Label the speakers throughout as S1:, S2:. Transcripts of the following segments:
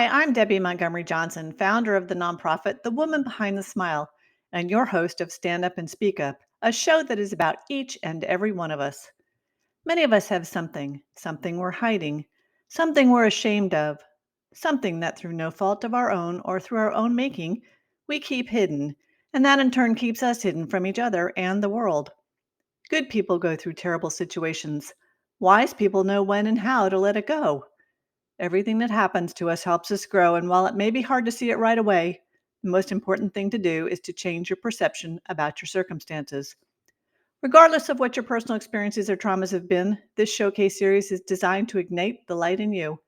S1: Hi, I'm Debby Montgomery Johnson, founder of the nonprofit The Woman Behind the Smile, and your host of Stand Up and Speak Up, a show that is about each and every one of us. Many of us have something we're hiding, something we're ashamed of, something that through no fault of our own or through our own making, we keep hidden, and that in turn keeps us hidden from each other and the world. Good people go through terrible situations. Wise people know when and how to let it go. Everything that happens to us helps us grow, and while it may be hard to see it right away, the most important thing to do is to change your perception about your circumstances. Regardless of what your personal experiences or traumas have been, this showcase series is designed to ignite the light in you,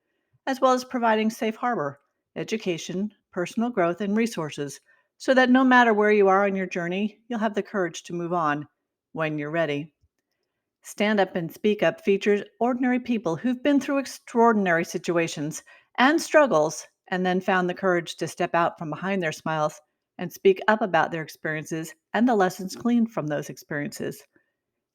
S1: as well as providing safe harbor, education, personal growth, and resources, so that no matter where you are on your journey, you'll have the courage to move on when you're ready. Stand Up and Speak Up features ordinary people who've been through extraordinary situations and struggles and then found the courage to step out from behind their smiles and speak up about their experiences and the lessons gleaned from those experiences.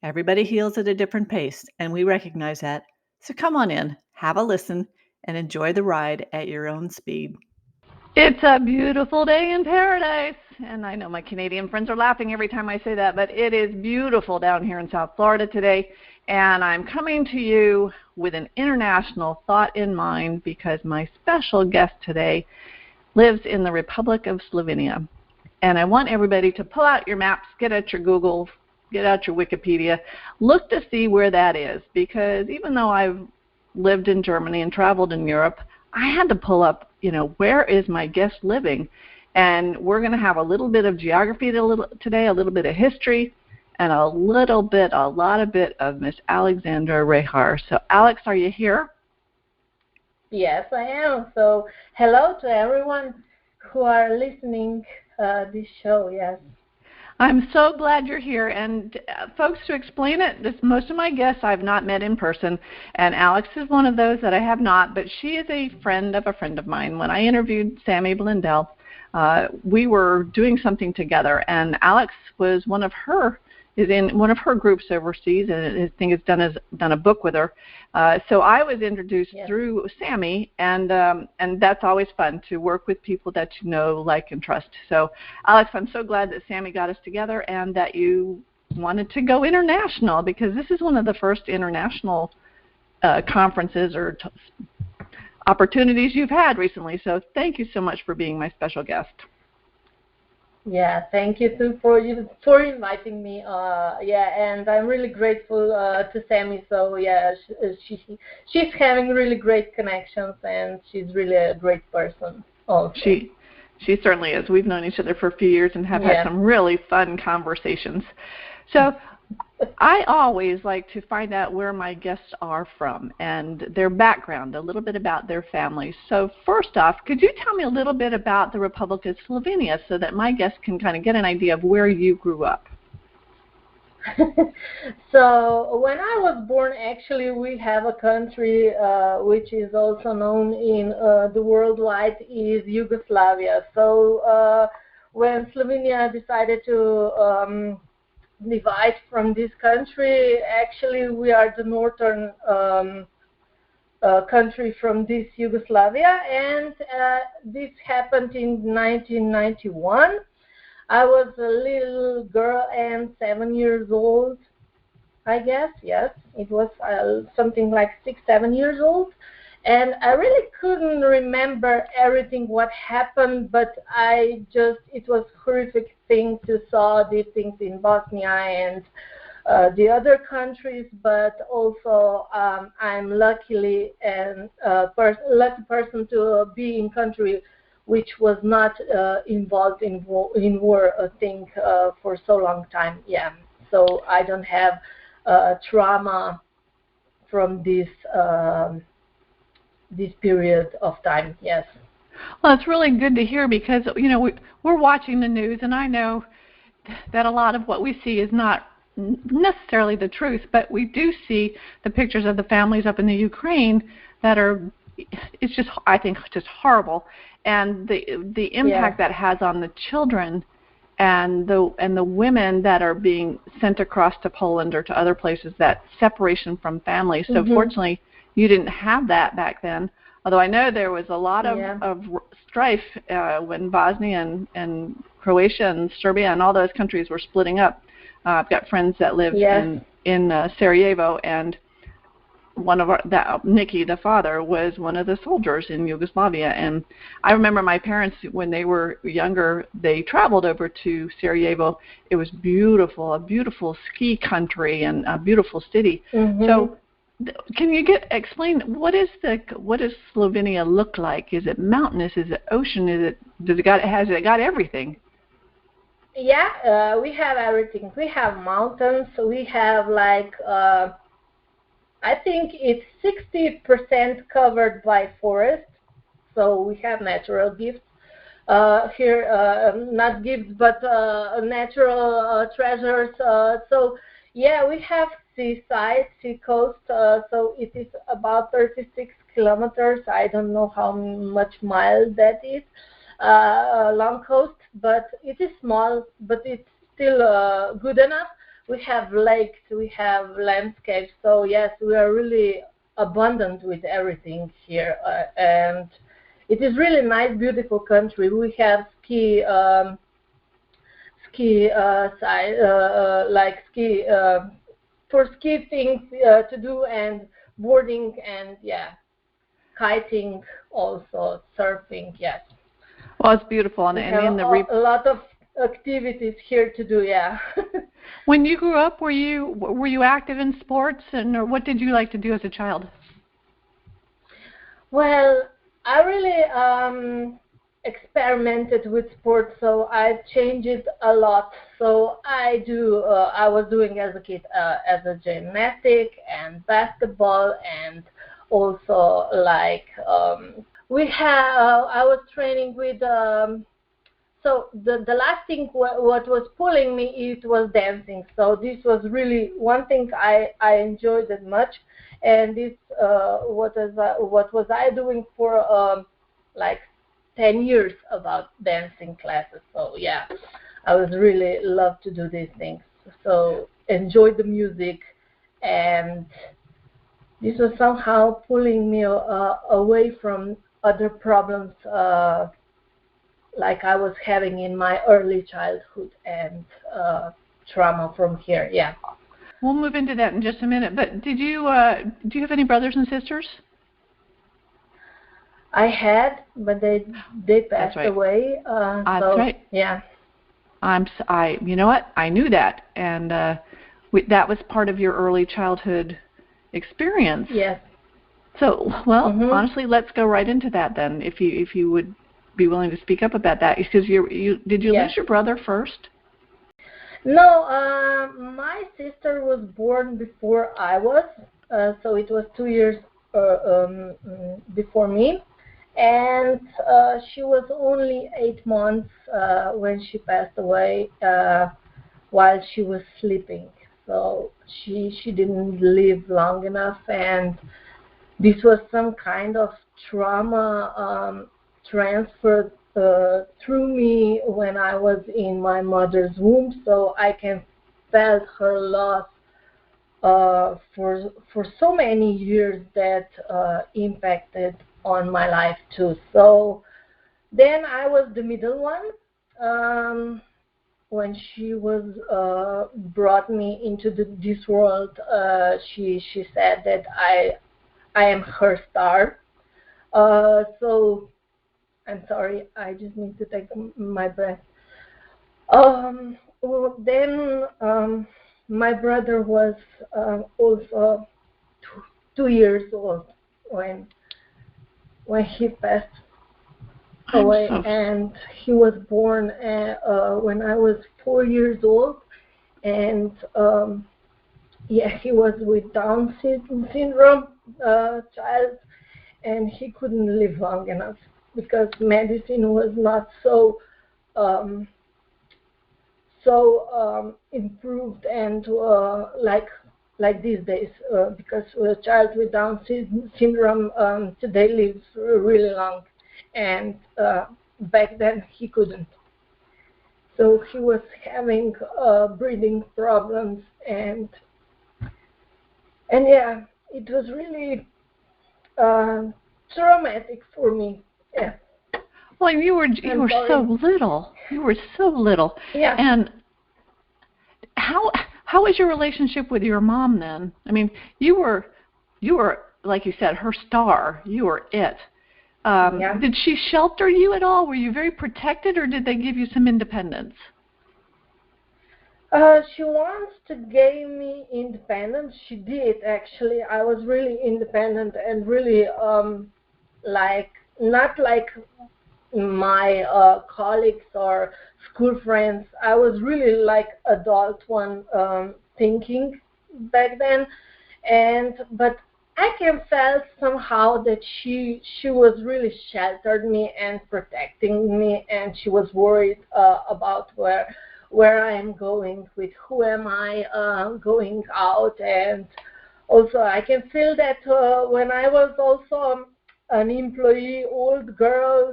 S1: Everybody heals at a different pace, and we recognize that. So come on in, have a listen, and enjoy the ride at your own speed.
S2: It's a beautiful day in paradise. And I know my Canadian friends are laughing every time I say that, but it is beautiful down here in South Florida today. And I'm coming to you with an international thought in mind because my special guest today lives in the Republic of Slovenia. And I want everybody to pull out your maps, get out your Google, get out your Wikipedia, look to see where that is. Because even though I've lived in Germany and traveled in Europe, I had to pull up, where is my guest living? And we're going to have a little bit of geography today, a little bit of history, and a lot of bit of Miss Aleksandra Rehar. So, Alex, are you here?
S3: Yes, I am. So, hello to everyone who are listening this show, yes.
S2: I'm so glad you're here. And folks, to explain it, most of my guests I've not met in person, and Alex is one of those that I have not, but she is a friend of mine. When I interviewed Sammy Blindell, we were doing something together, and Alex was is in one of her groups overseas, and I think has done a book with her. So I was introduced through Sammy, and that's always fun to work with people that you know, like, and trust. So, Alex, I'm so glad that Sammy got us together and that you wanted to go international, because this is one of the first international conferences or opportunities you've had recently. So thank you so much for being my special guest.
S3: Yeah, thank you too for inviting me. And I'm really grateful to Sammy. So she's having really great connections, and she's really a great person also.
S2: She certainly is. We've known each other for a few years and have had some really fun conversations. So I always like to find out where my guests are from and their background, a little bit about their families. So first off, could you tell me a little bit about the Republic of Slovenia so that my guests can kind of get an idea of where you grew up?
S3: So when I was born, actually, we have a country which is also known in the worldwide is Yugoslavia. So when Slovenia decided to divide from this country, actually we are the northern country from this Yugoslavia, and this happened in 1991. I was a little girl and 7 years old, I guess. Yes, it was something like 6-7 years old, and I really couldn't remember everything what happened, but it was horrific thing to saw these things in Bosnia and the other countries, but also I'm lucky person to be in country which was not involved in war, I think, for so long time. Yeah, so I don't have trauma from this period of time. Yes.
S2: Well, it's really good to hear because we're watching the news, and I know that a lot of what we see is not necessarily the truth, but we do see the pictures of the families up in the Ukraine that are, it's just, I think, just horrible, and the impact that has on the children and the women that are being sent across to Poland or to other places, that separation from family. So fortunately, you didn't have that back then. Although I know there was a lot of strife when Bosnia and Croatia and Serbia and all those countries were splitting up. I've got friends that live in Sarajevo, and one of Nicky, the father, was one of the soldiers in Yugoslavia. And I remember my parents, when they were younger, they traveled over to Sarajevo. It was beautiful, a beautiful ski country and a beautiful city.
S3: Mm-hmm.
S2: So can you explain what does Slovenia look like? Is it mountainous? Is it ocean? Has it got everything?
S3: Yeah, we have everything. We have mountains. We have I think it's 60% covered by forest, so we have natural gifts here, not gifts, but natural treasures. So yeah, we have seaside, sea coast, so it is about 36 kilometers. I don't know how much miles that is, long coast, but it is small, but it's still good enough. We have lakes, we have landscapes, so yes, we are really abundant with everything here, and it is really nice, beautiful country. We have ski for ski things to do, and boarding, and kiting, also surfing. Yes.
S2: Well, it's beautiful, and
S3: a lot of activities here to do. Yeah.
S2: When you grew up, were you active in sports, or what did you like to do as a child?
S3: Well, I really experimented with sports, so I changed it a lot. So I was doing as a kid as a gymnastic and basketball, and also I was training with. So the last thing what was pulling me, it was dancing. So this was really one thing I enjoyed it much, and this what was I doing for 10 years about dancing classes. So yeah, I was really love to do these things. So enjoy the music, and this was somehow pulling me away from other problems like I was having in my early childhood, and trauma from here. Yeah.
S2: We'll move into that in just a minute. But do you have any brothers and sisters?
S3: I had, but they passed away.
S2: That's right.
S3: Yeah.
S2: You know what? I knew that, and that was part of your early childhood experience.
S3: Yes.
S2: So, well, honestly, let's go right into that then, if you would be willing to speak up about that, because did you lose your brother first?
S3: No, my sister was born before I was, so it was 2 years before me, and she was only 8 months when she passed away while she was sleeping. So she didn't live long enough, and this was some kind of trauma transferred through me when I was in my mother's womb, so I can feel her loss for so many years that impacted on my life too. So then I was the middle one. When she was brought me into this world, she said that I am her star. So I'm sorry, I just need to take my breath. Then my brother was also 2 years old when he passed away, and he was born when I was 4 years old, and he was with Down syndrome child, and he couldn't live long enough because medicine was not so improved and like these days, because a child with Down syndrome today lives really long, and back then he couldn't. So he was having breathing problems, and yeah, it was really traumatic for me. Yeah.
S2: Well, you were so little. You were so little.
S3: Yeah.
S2: And how was your relationship with your mom then? I mean, you were like you said, her star. You were it. Did she shelter you at all? Were you very protected, or did they give you some independence?
S3: She wants to give me independence. She did, actually. I was really independent and really not like my colleagues or school friends. I was really like adult one thinking back then, but I can feel somehow that she was really sheltered me and protecting me, and she was worried about where I am going, with who am I going out. And also I can feel that when I was also an employee, old girl,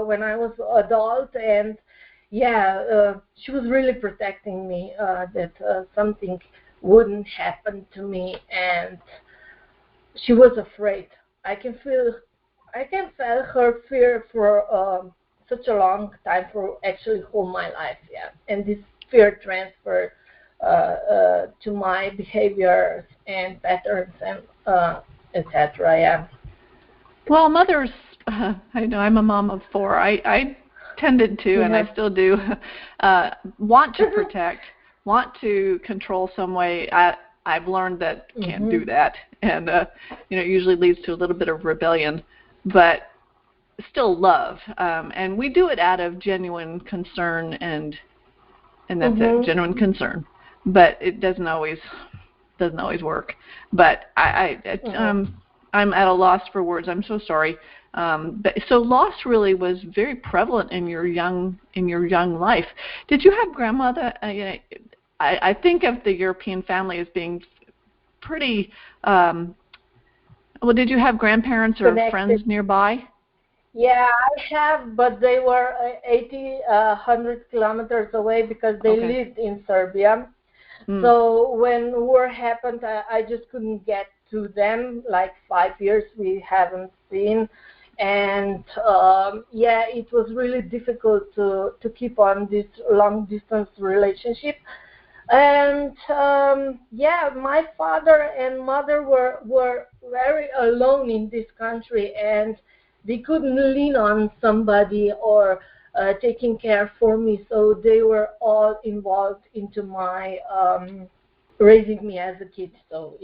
S3: when I was adult, and she was really protecting me, that something wouldn't happen to me, and she was afraid. I can feel her fear for such a long time, for actually whole my life, and this fear transferred to my behaviors and patterns and etc.
S2: Well, mothers, I know I'm a mom of 4. I tended to, and I still do, want to protect, want to control some way. I've learned that can't do that, and it usually leads to a little bit of rebellion, but still love, and we do it out of genuine concern, and that's it, genuine concern. But it doesn't always work. But I'm at a loss for words. I'm so sorry. But so loss really was very prevalent in your young life. Did you have grandmother? I think of the European family as being pretty. Well, did you have grandparents or friends nearby?
S3: Yeah, I have, but they were 100 kilometers away because they lived in Serbia. So when war happened, I just couldn't get to them. Like 5 years we haven't seen. And it was really difficult to keep on this long distance relationship. And my father and mother were very alone in this country, and they couldn't lean on somebody or taking care for me, so they were all involved into my raising me as a kid. So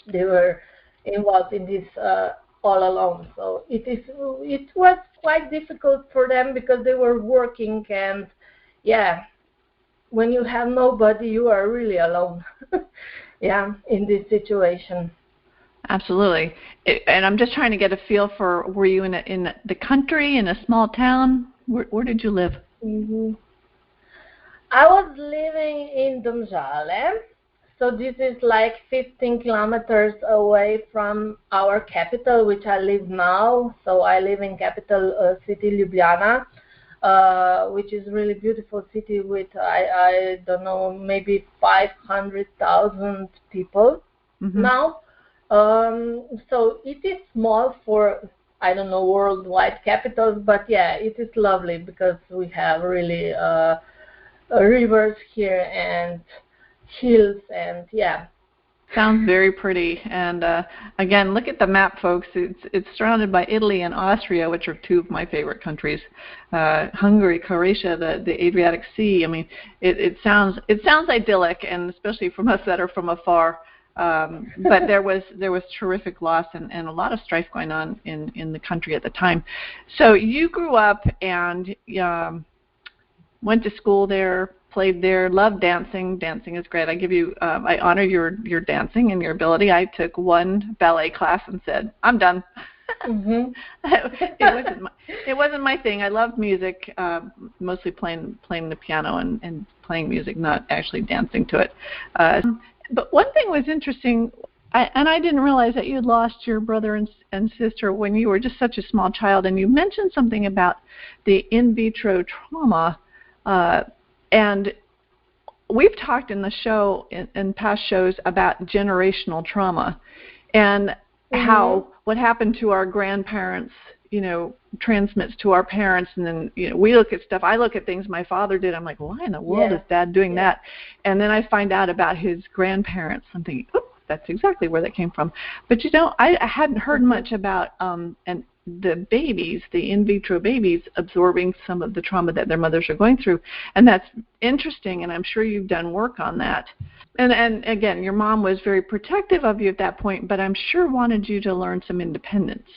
S3: they were involved in this all alone. So it was quite difficult for them because they were working, and when you have nobody, you are really alone. In this situation.
S2: Absolutely. And I'm just trying to get a feel for, were you in the country, in a small town? Where did you live?
S3: I was living in Domžale. So this is like 15 kilometers away from our capital, which I live now. So I live in capital city Ljubljana, which is really beautiful city with, I don't know, maybe 500,000 people now. So it is small for, I don't know, worldwide capitals, but it is lovely because we have really rivers here and hills, and
S2: Sounds very pretty. And again, look at the map, folks. It's surrounded by Italy and Austria, which are 2 of my favorite countries. Hungary, Croatia, the Adriatic Sea. I mean, it sounds idyllic, and especially from us that are from afar. But there was terrific loss and a lot of strife going on in the country at the time. So you grew up and went to school there, played there, loved dancing. Dancing is great. I honor your dancing and your ability. I took 1 ballet class and said, I'm done. It wasn't my thing. I loved music, mostly playing the piano and playing music, not actually dancing to it. But one thing was interesting, and I didn't realize that you had lost your brother and sister when you were just such a small child, and you mentioned something about the in vitro trauma, and we've talked in the show, in past shows, about generational trauma, and how what happened to our grandparents, transmits to our parents, and then, we look at stuff. I look at things my father did. I'm like, why in the world is Dad doing that? And then I find out about his grandparents. I'm thinking, oh, that's exactly where that came from. But, I hadn't heard much about the babies, the in vitro babies, absorbing some of the trauma that their mothers are going through. And that's interesting, and I'm sure you've done work on that. And again, your mom was very protective of you at that point, but I'm sure wanted you to learn some independence.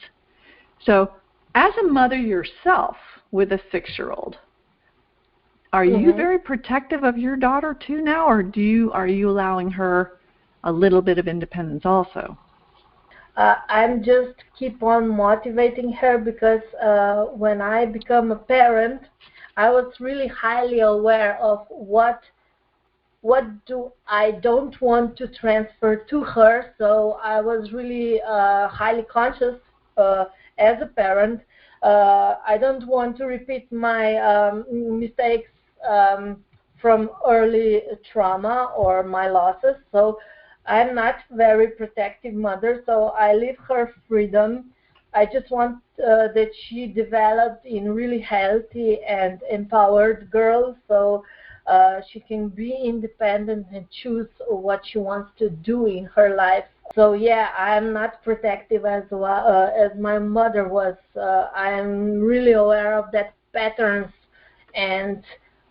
S2: So as a mother yourself with a 6-year-old, are you very protective of your daughter too now, or are you allowing her a little bit of independence also?
S3: I'm just keep on motivating her, because when I become a parent, I was really highly aware of what do I don't want to transfer to her. So I was really highly conscious as a parent. I don't want to repeat my mistakes from early trauma or my losses. So I'm not very protective mother, so I leave her freedom. I just want that she developed in really healthy and empowered girl, so she can be independent and choose what she wants to do in her life. So yeah, I'm not protective as well as my mother was. I'm really aware of that patterns, and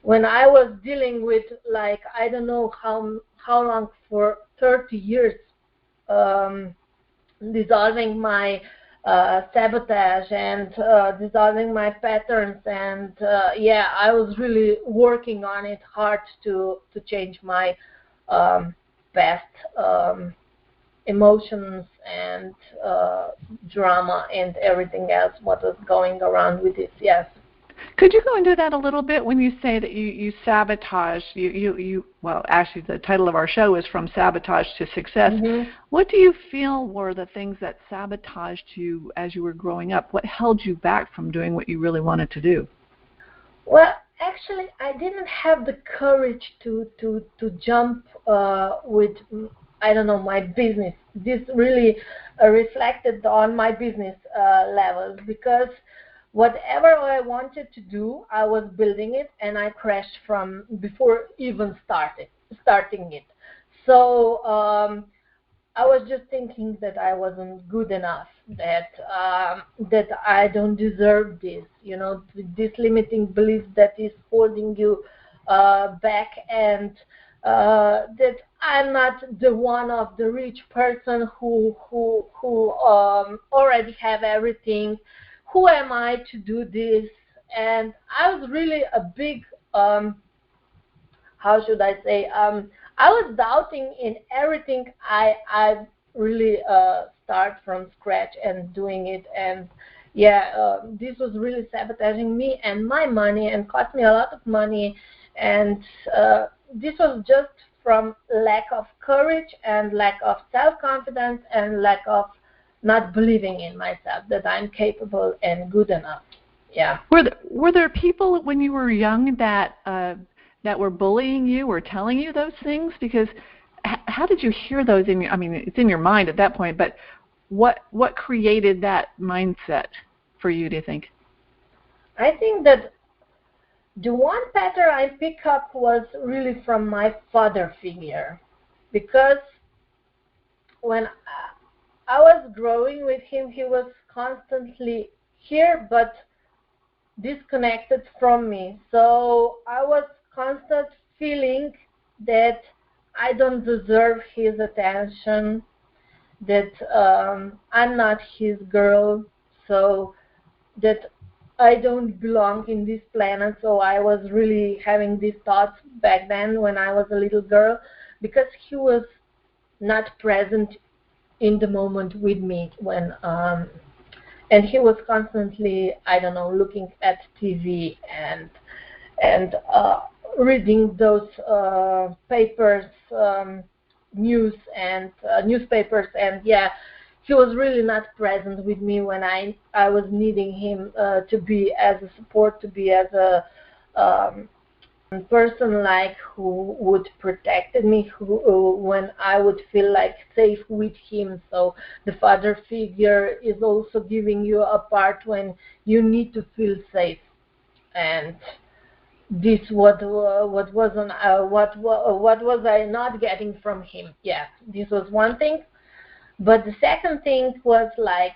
S3: when I was dealing with, like, I don't know how long, for 30 years, dissolving my sabotage and dissolving my patterns, and I was really working on it hard to change my past emotions and drama and everything else what was going around with this. Yes.
S2: Could you go into that a little bit when you say that you sabotage? Well, actually, the title of our show is From Sabotage to Success. What do you feel were the things that sabotaged you as you were growing up? What held you back from doing what you really wanted to do?
S3: Well, actually, I didn't have the courage to jump with, I don't know, my business. This really reflected on my business levels, because whatever I wanted to do, I was building it, and I crashed from before even starting it. So I was just thinking that I wasn't good enough, that I don't deserve this, this limiting belief that is holding you back, and that I'm not the one of the rich person who already have everything. Who am I to do this? And I was really a big, how should I say, I was doubting in everything. I really start from scratch and doing it. And this was really sabotaging me and my money, and cost me a lot of money. And this was just from lack of courage and lack of self-confidence and lack of not believing in myself that I'm capable and good enough. Yeah.
S2: Were there people when you were young that were bullying you or telling you those things? Because how did you hear those in your? I mean, it's in your mind at that point, but what created that mindset for you, do you think?
S3: I think that the one pattern I picked up was really from my father figure, because when I was growing with him, he was constantly here but disconnected from me. So I was constant feeling that I don't deserve his attention, that I'm not his girl, so that I don't belong in this planet. So I was really having these thoughts back then when I was a little girl, because he was not present in the moment with me when and he was constantly, I don't know, looking at TV and reading those papers, news and newspapers, and he was really not present with me when I was needing him to be as a support, to be as a person like who would protect me when I would feel like safe with him. So the father figure is also giving you a part when you need to feel safe, and this what was I not getting from him? Yeah, this was one thing. But the second thing was like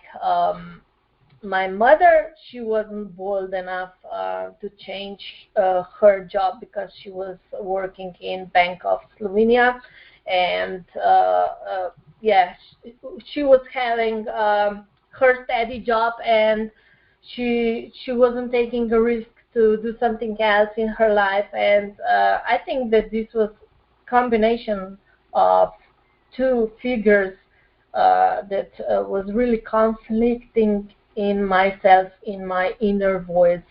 S3: my mother, she wasn't bold enough to change her job because she was working in Bank of Slovenia, and she was having her steady job, and she wasn't taking a risk to do something else in her life. And I think that this was combination of two figures that was really conflicting in myself, in my inner voice,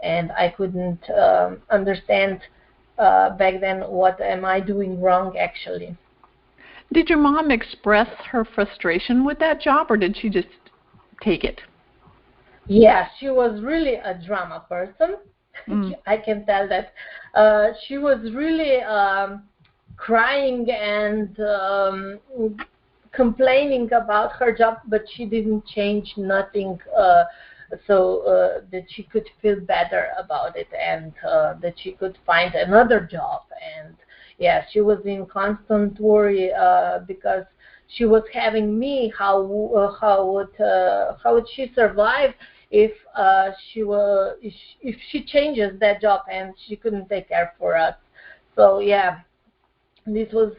S3: and I couldn't understand back then what am I doing wrong actually.
S2: Did your mom express her frustration with that job, or did she just take it?
S3: Yeah, she was really a drama person. I can tell that. She was really crying and complaining about her job, but she didn't change nothing so that she could feel better about it, and that she could find another job. And yeah, she was in constant worry because she was having me. How would she survive if she changes that job, and she couldn't take care for us? So yeah, these were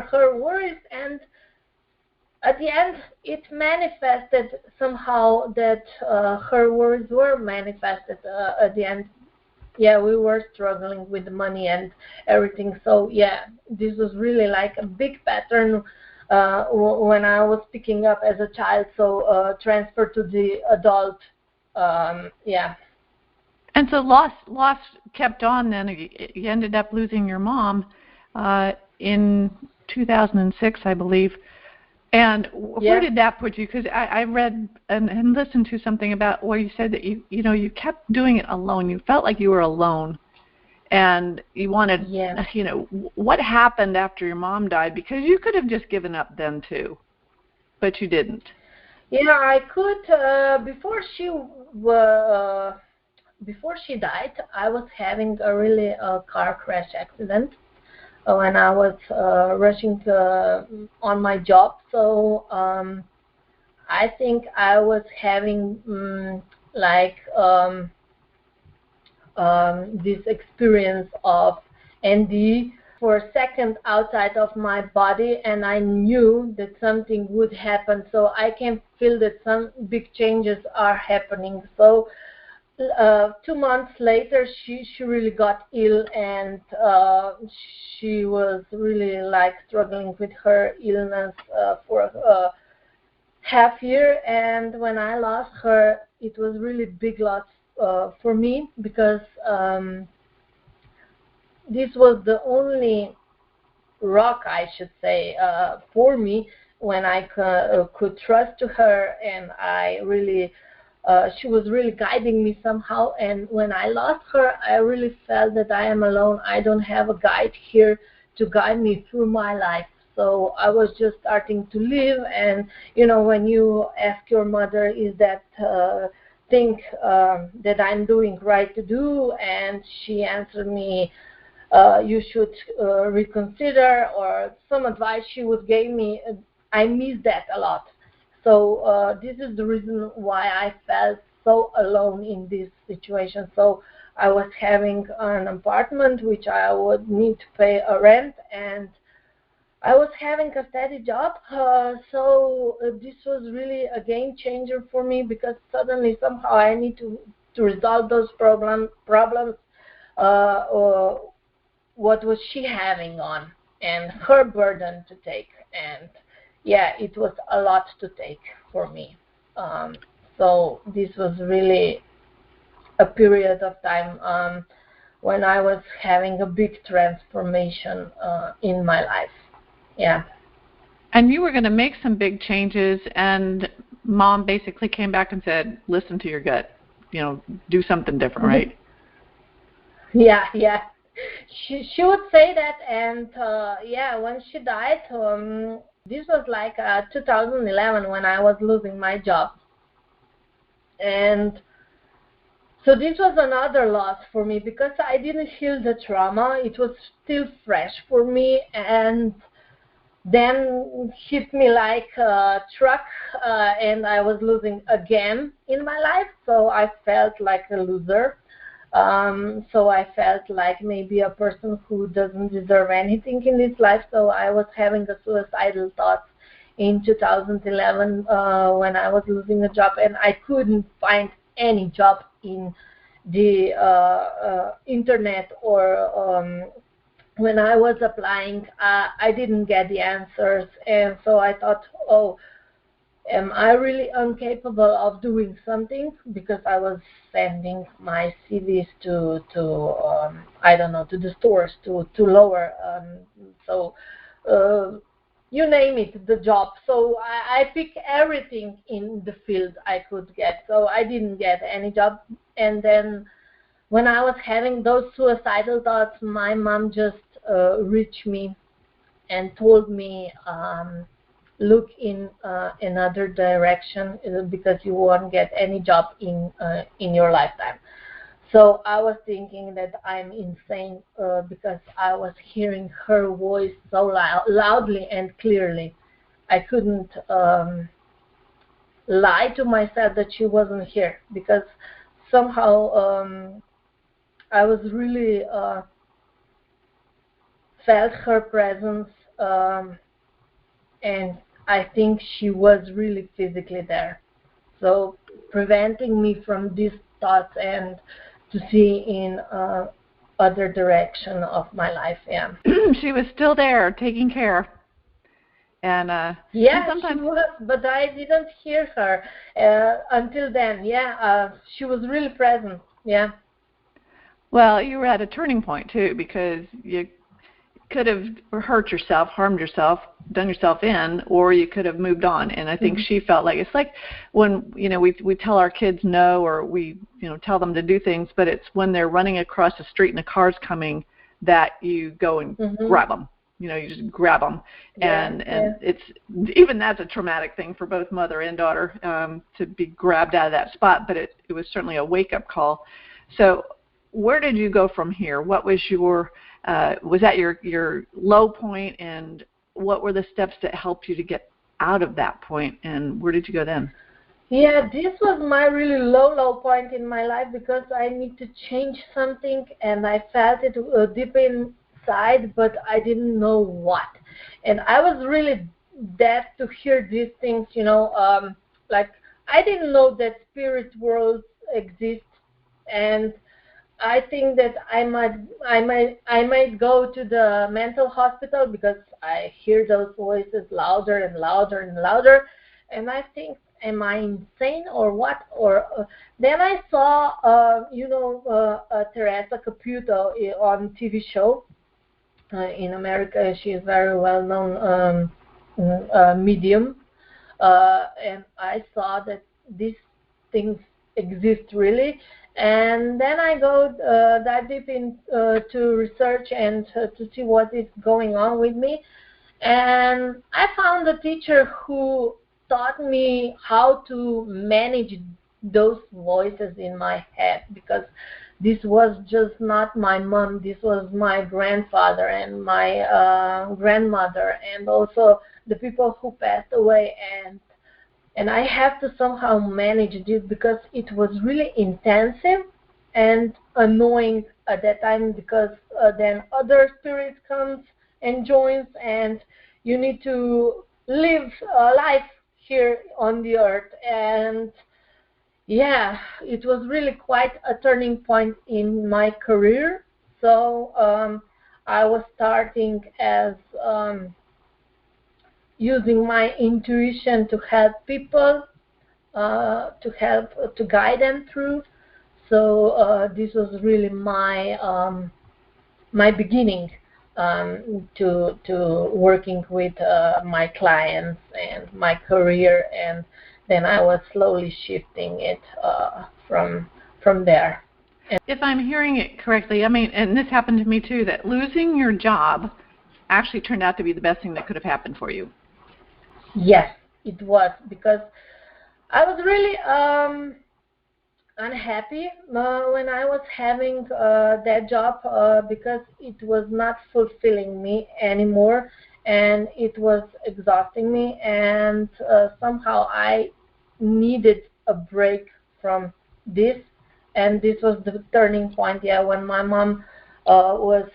S3: her worries, and at the end, it manifested somehow that her words were manifested at the end. Yeah, we were struggling with the money and everything. So yeah, this was really like a big pattern when I was picking up as a child. So transfer to the adult. Yeah.
S2: And so loss kept on. Then you ended up losing your mom in 2006, I believe. And where did that put you? Because I read and listened to something about where you said that you kept doing it alone. You felt like you were alone, and you wanted, what happened after your mom died? Because you could have just given up then too, but you didn't.
S3: Yeah, I could. Before she died, I was having a really car crash accident when I was rushing on my job. So I think I was having this experience of ND for a second outside of my body, and I knew that something would happen. So I can feel that some big changes are happening. So 2 months later, she really got ill, and she was really struggling with her illness for a half year. And when I lost her, it was really big loss for me, because this was the only rock, I should say, for me, when I could trust to her, and I really she was really guiding me somehow. And when I lost her, I really felt that I am alone. I don't have a guide here to guide me through my life. So I was just starting to live. And when you ask your mother, is that thing that I'm doing right to do, and she answered me, you should reconsider, or some advice she would give me, I miss that a lot. So this is the reason why I felt so alone in this situation. So I was having an apartment which I would need to pay a rent, and I was having a steady job. So this was really a game changer for me, because suddenly somehow I need to resolve those problems. What was she having on, and her burden to take, and yeah, it was a lot to take for me. So this was really a period of time when I was having a big transformation in my life. Yeah.
S2: And you were going to make some big changes, and Mom basically came back and said, listen to your gut, do something different, right?
S3: Yeah, yeah. She would say that, and yeah, when she died, this was like 2011 when I was losing my job, and so this was another loss for me because I didn't heal the trauma. It was still fresh for me, and then hit me like a truck, and I was losing again in my life. So I felt like a loser. So I felt like maybe a person who doesn't deserve anything in this life. So I was having a suicidal thoughts in 2011 when I was losing a job, and I couldn't find any job in the internet, or when I was applying, I didn't get the answers, and so I thought, oh, am I really incapable of doing something? Because I was sending my CVs to I don't know, to the stores, to lower, so you name it, the job. So I picked everything in the field I could get. So I didn't get any job, and then when I was having those suicidal thoughts, my mom just reached me and told me, look in another direction because you won't get any job in your lifetime. So I was thinking that I'm insane because I was hearing her voice so loudly and clearly. I couldn't lie to myself that she wasn't here, because somehow I was really felt her presence, and I think she was really physically there. So preventing me from these thoughts and to see in other direction of my life. Yeah.
S2: She was still there, taking care. And
S3: yeah,
S2: and sometimes
S3: she was, but I didn't hear her until then. Yeah, she was really present. Yeah.
S2: well, you were at a turning point too, because you could have hurt yourself, harmed yourself, done yourself in, or you could have moved on. And I think she felt like, it's like when, we tell our kids no, or we, tell them to do things, but it's when they're running across the street and a car's coming that you go and grab them. You just grab them. And it's, even that's a traumatic thing for both mother and daughter, to be grabbed out of that spot, but it was certainly a wake-up call. So where did you go from here? What was your was that your low point, and what were the steps that helped you to get out of that point, and where did you go then?
S3: Yeah, this was my really low point in my life, because I need to change something, and I felt it deep inside, but I didn't know what. And I was really deaf to hear these things, like I didn't know that spirit worlds exist, and I think that I might go to the mental hospital because I hear those voices louder and louder and louder, and I think, am I insane or what? Or then I saw, Teresa Caputo on TV show in America. She is very well known medium, and I saw that these things exist really. And then I go dive deep into research and to see what is going on with me. And I found a teacher who taught me how to manage those voices in my head, because this was just not my mom. This was my grandfather and my grandmother, and also the people who passed away. And I have to somehow manage this, because it was really intensive and annoying at that time, because then other spirits comes and joins, and you need to live life here on the earth. And yeah, it was really quite a turning point in my career. So I was starting as using my intuition to help people, to guide them through. So this was really my my beginning to working with my clients and my career, and then I was slowly shifting it from there.
S2: If I'm hearing it correctly, I mean, and this happened to me too, that losing your job actually turned out to be the best thing that could have happened for you.
S3: Yes, it was, because I was really unhappy when I was having that job, because it was not fulfilling me anymore, and it was exhausting me, and somehow I needed a break from this, and this was the turning point, when my mom was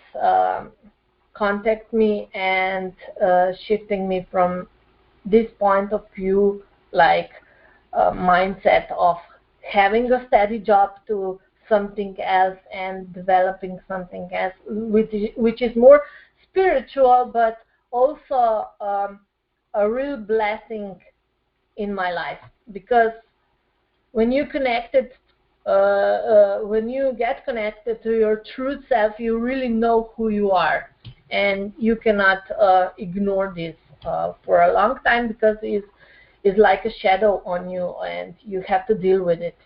S3: contact me and shifting me from this point of view, like mindset of having a steady job to something else and developing something else, which is more spiritual, but also a real blessing in my life. Because when you when you get connected to your true self, you really know who you are, and you cannot ignore this for a long time, because it's like a shadow on you, and you have to deal with it.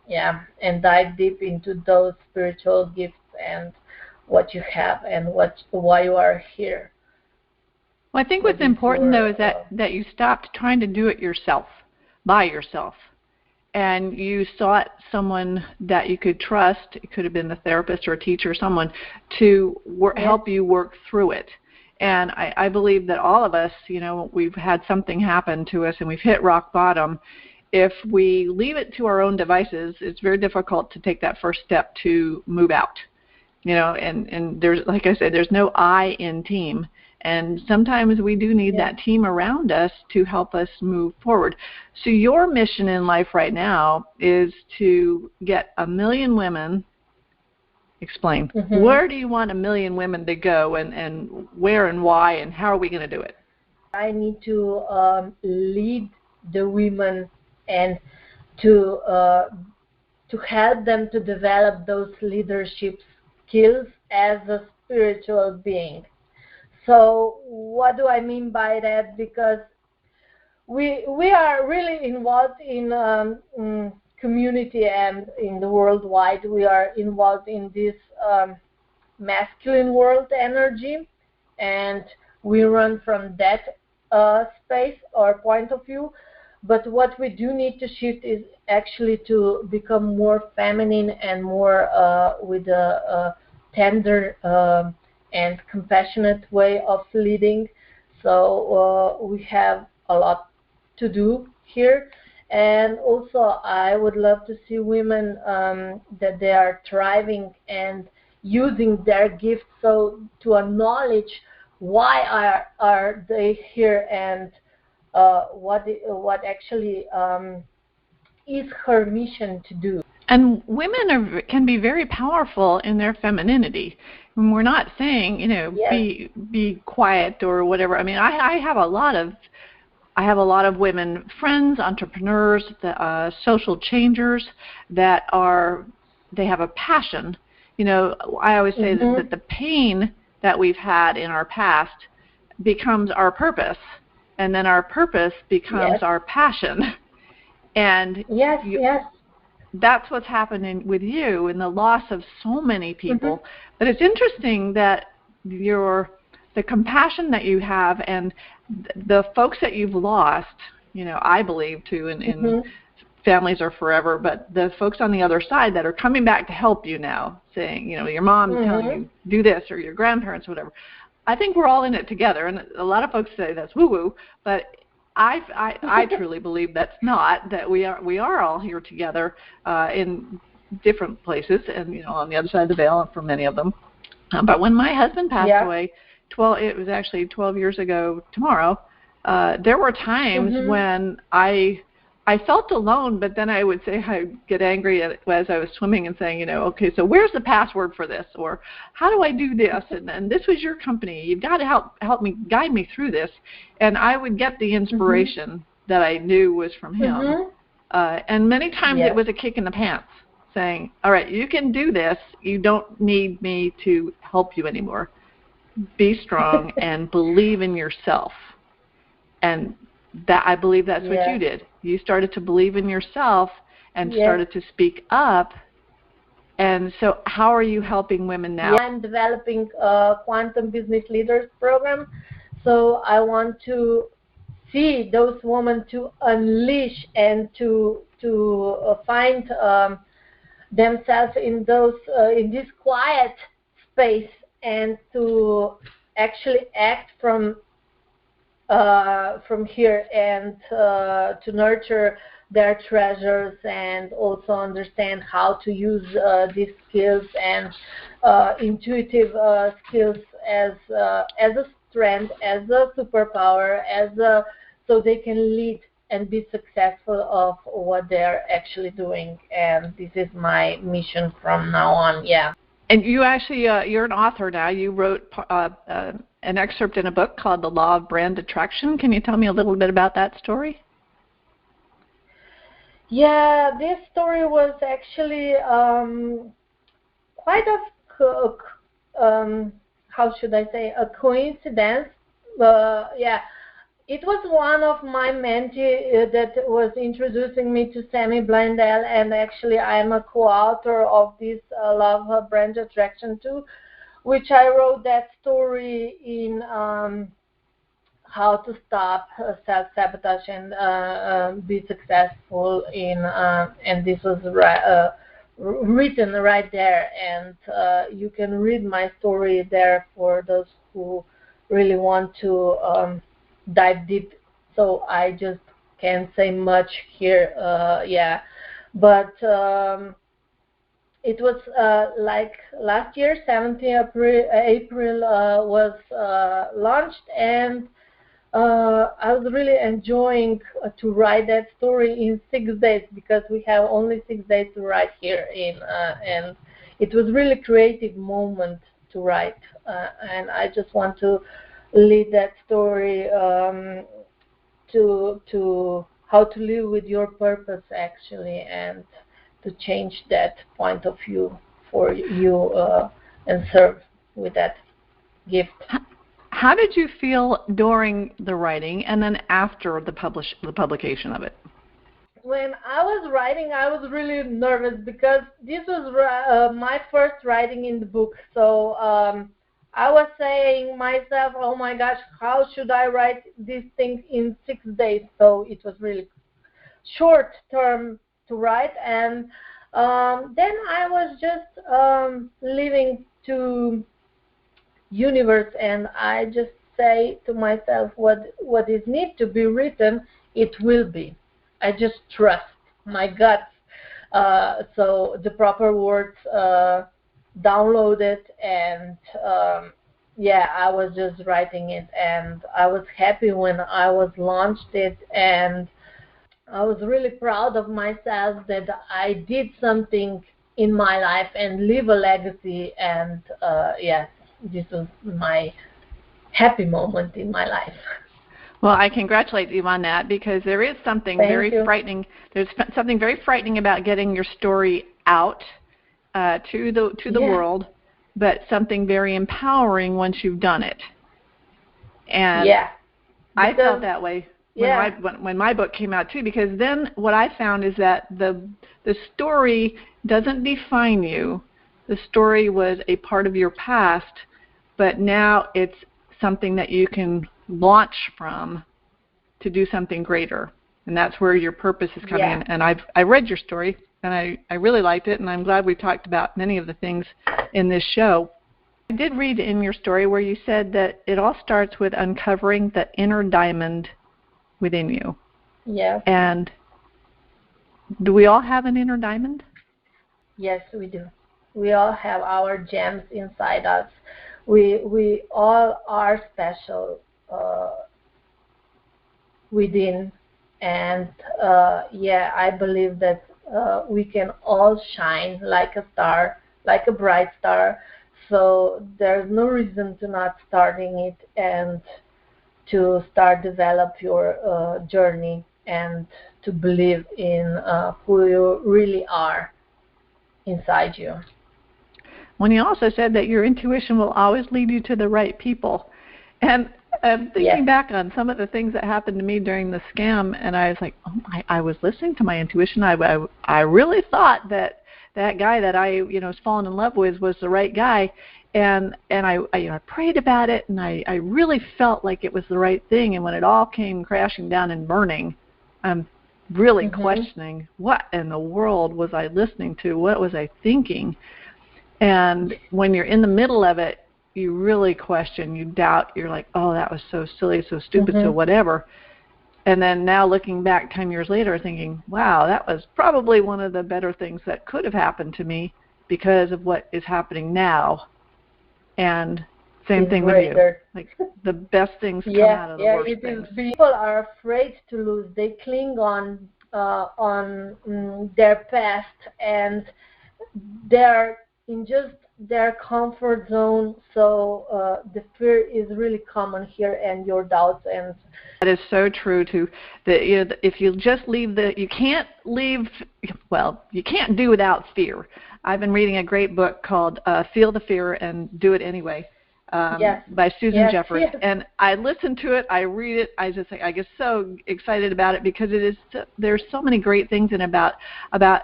S3: Yeah, and dive deep into those spiritual gifts and what you have and why you are here.
S2: Well, I think what's important, though, is that you stopped trying to do it yourself, by yourself, and you sought someone that you could trust. It could have been a therapist or a teacher, someone to help you work through it. And I believe that all of us, we've had something happen to us and we've hit rock bottom. If we leave it to our own devices, it's very difficult to take that first step to move out. And there's, like I said, there's no I in team. And sometimes we do need that team around us to help us move forward. So your mission in life right now is to get 1 million women. Explain. Mm-hmm. Where do you want 1 million women to go, and where and why, and how are we going to do it?
S3: I need to lead the women and to help them to develop those leadership skills as a spiritual being. So what do I mean by that? Because we are really involved in community and in the worldwide. We are involved in this masculine world energy, and we run from that space or point of view. But what we do need to shift is actually to become more feminine and more with a tender and compassionate way of leading. So we have a lot to do here. And also I would love to see women that they are thriving and using their gifts, so to acknowledge why are they here, and what actually is her mission to do.
S2: And women can be very powerful in their femininity. And we're not saying, be quiet or whatever. I mean, I have a lot of women friends, entrepreneurs, social changers that they have a passion. I always say that the pain that we've had in our past becomes our purpose, and then our purpose becomes our passion. And that's what's happening with you in the loss of so many people. But it's interesting that the compassion that you have and the folks that you've lost, I believe too, in families are forever, but the folks on the other side that are coming back to help you now, saying, your mom is telling you do this, or your grandparents, whatever. I think we're all in it together, and a lot of folks say that's woo-woo, but I truly believe that's not, that we are all here together in different places, and on the other side of the veil for many of them. But when my husband passed away, it was actually 12 years ago tomorrow, there were times when I felt alone, but then I would say, I'd get angry as I was swimming and saying, okay, so where's the password for this? Or how do I do this? And this was your company. You've got to help me, guide me through this. And I would get the inspiration that I knew was from him. And many times it was a kick in the pants, saying, all right, you can do this. You don't need me to help you anymore. Be strong and believe in yourself. And that, I believe that's what you did. You started to believe in yourself and started to speak up And so how are you helping women now?
S3: Yeah, I'm developing a quantum business leaders program. So I want to see those women to unleash and to find themselves in those in this quiet space, and to actually act from here, and to nurture their treasures, and also understand how to use these skills and intuitive skills as a strength, as a superpower, so they can lead and be successful of what they're actually doing. And this is my mission from now on. Yeah.
S2: And you actually, you're an author now. You wrote an excerpt in a book called The Law of Brand Attraction. Can you tell me a little bit about that story?
S3: Yeah, this story was actually quite how should I say, a coincidence. Yeah, it was one of my mentees that was introducing me to Sammy Blindell, and actually I am a co-author of this Law of Brand Attraction too, which I wrote that story in how to stop self-sabotage and be successful in, and this was written right there, and you can read my story there for those who really want to dive deep. So I just can't say much here. Yeah, but it was like last year, 17th April was launched, and I was really enjoying to write that story in 6 days, because we have only 6 days to write here and it was really creative moment to write, and I just want to lead that story to how to live with your purpose actually, and to change that point of view for you and serve with that gift.
S2: How did you feel during the writing and then after the publication of it?
S3: When I was writing, I was really nervous, because this was my first writing in the book. So I was saying myself, oh my gosh, how should I write these things in 6 days? So it was really short term to write, and then I was just leaving to universe, and I just say to myself, what is need to be written, it will be. I just trust my guts. So the proper words downloaded, and yeah, I was just writing it, and I was happy when I was launched it, and I was really proud of myself that I did something in my life and leave a legacy, and yes, this was my happy moment in my life.
S2: Well, I congratulate you on that, because there is something frightening. There's something very frightening about getting your story out to the world, but something very empowering once you've done it. And I felt that way when my book came out too, because then what I found is that the story doesn't define you. The story was a part of your past, but now it's something that you can launch from to do something greater, and that's where your purpose is coming in. And I read your story, and I really liked it, and I'm glad we talked about many of the things in this show. I did read in your story where you said that it all starts with uncovering the inner diamond within you. Yeah. And do we all have an inner diamond?
S3: Yes, we do. We all have our gems inside us. We all are special within, and I believe that we can all shine like a star, like a bright star. So there's no reason to not starting it, and to start develop your journey, and to believe in who you really are inside you.
S2: When you also said that your intuition will always lead you to the right people. And thinking back on some of the things that happened to me during the scam, and I was like, I was listening to my intuition. I really thought that that guy that I was falling in love with was the right guy. And I prayed about it, and I really felt like it was the right thing. And when it all came crashing down and burning, I'm really questioning, what in the world was I listening to? What was I thinking? And when you're in the middle of it, you really question, you doubt, you're like, oh, that was so silly, so stupid, so whatever. And then now looking back 10 years later thinking, wow, that was probably one of the better things that could have happened to me because of what is happening now. And same thing with you. Like the best things come out of the worst things.
S3: People are afraid to lose. They cling on their past, and they're in just their comfort zone. So the fear is really common here, and your doubts. And
S2: that is so true too. That if you just leave you can't do without fear. I've been reading a great book called Feel the Fear and Do It Anyway by Susan Jeffers. Yes. And I listen to it, I read it, I get so excited about it because there's so many great things in about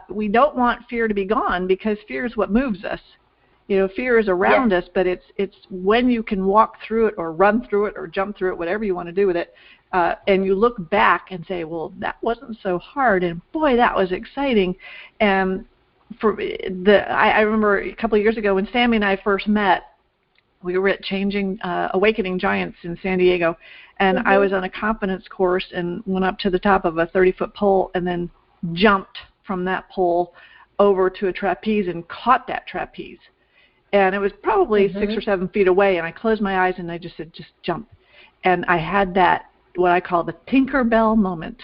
S2: we don't want fear to be gone because fear is what moves us. Fear is around us, but it's when you can walk through it or run through it or jump through it, whatever you want to do with it, and you look back and say, well, that wasn't so hard, and boy, that was exciting. And I remember a couple of years ago when Sammy and I first met, we were at Awakening Giants in San Diego, and I was on a confidence course and went up to the top of a 30-foot pole and then jumped from that pole over to a trapeze and caught that trapeze. And it was probably 6 or 7 feet away, and I closed my eyes and I just said, just jump. And I had that, what I call the Tinkerbell moment.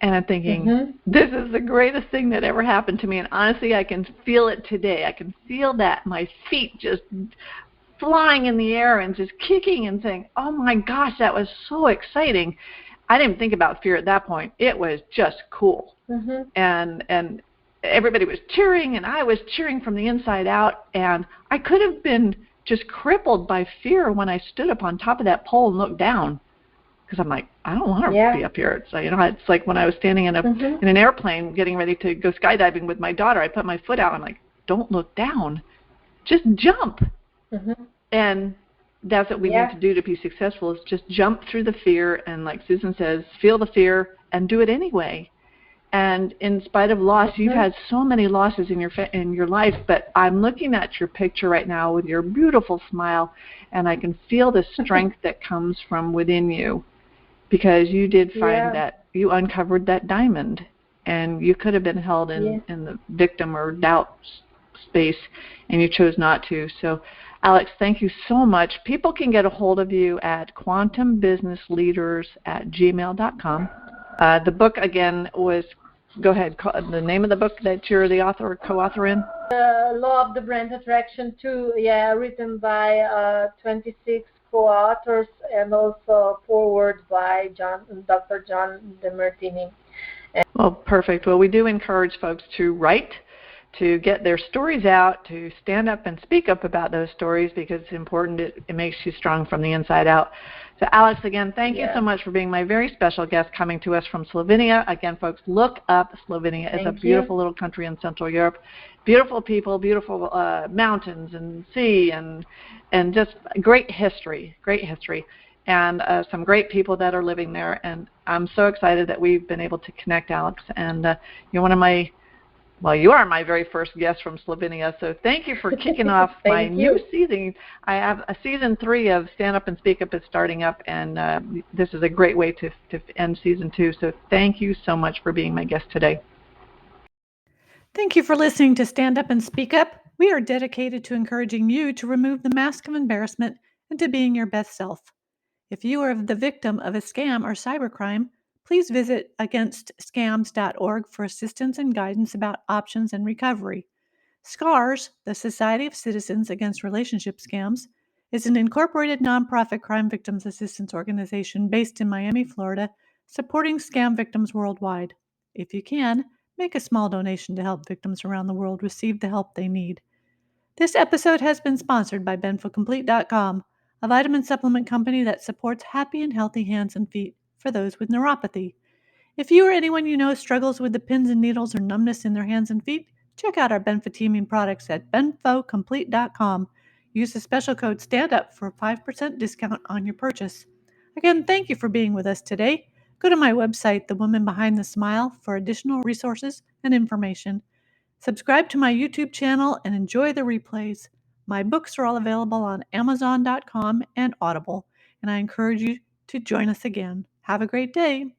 S2: And I'm thinking, this is the greatest thing that ever happened to me. And honestly, I can feel it today. I can feel that, my feet just flying in the air and just kicking and saying, oh my gosh, that was so exciting. I didn't think about fear at that point. It was just cool. And everybody was cheering, and I was cheering from the inside out. And I could have been just crippled by fear when I stood up on top of that pole and looked down. Because I'm like, I don't want to be up here. It's it's like when I was standing in an airplane getting ready to go skydiving with my daughter. I put my foot out. I'm like, don't look down, just jump. And that's what we need to do to be successful, is just jump through the fear. And like Susan says, feel the fear and do it anyway. And in spite of loss, you've had so many losses in your life, but I'm looking at your picture right now with your beautiful smile, and I can feel the strength that comes from within you. Because you did find that you uncovered that diamond, and you could have been held in the victim or doubt space, and you chose not to. So, Alex, thank you so much. People can get a hold of you at quantumbusinessleaders@gmail.com. The book, again, was, go ahead, the name of the book that you're the author or co-author in?
S3: Law of the Brand Attraction 2, written by 26 co-authors, and also forward by Dr. John DeMartini.
S2: Well, perfect. Well, we do encourage folks to write, to get their stories out, to stand up and speak up about those stories, because it's important. It makes you strong from the inside out. So, Alex, again, thank you so much for being my very special guest coming to us from Slovenia. Again, folks, look up Slovenia. It's a beautiful little country in Central Europe. Beautiful people, beautiful mountains and sea, and just great history, and some great people that are living there. And I'm so excited that we've been able to connect, Alex. And you're one of my, you are my very first guest from Slovenia. So thank you for kicking off my new season. I have a season 3 of Stand Up and Speak Up is starting up, and this is a great way to end season 2. So thank you so much for being my guest today.
S1: Thank you for listening to Stand Up and Speak Up. We are dedicated to encouraging you to remove the mask of embarrassment and to being your best self. If you are the victim of a scam or cybercrime, please visit againstscams.org for assistance and guidance about options and recovery. SCARS, the Society of Citizens Against Relationship Scams, is an incorporated nonprofit crime victims assistance organization based in Miami, Florida, supporting scam victims worldwide. If you can, make a small donation to help victims around the world receive the help they need. This episode has been sponsored by BenfoComplete.com, a vitamin supplement company that supports happy and healthy hands and feet for those with neuropathy. If you or anyone you know struggles with the pins and needles or numbness in their hands and feet, Check out our benfotiamine products at benfocomplete.com. Use the special code STANDUP for a 5% discount on your purchase. Again, thank you for being with us today. Go to my website, The Woman Behind the Smile, for additional resources and information. Subscribe to my YouTube channel and enjoy the replays. My books are all available on Amazon.com and Audible, and I encourage you to join us again. Have a great day.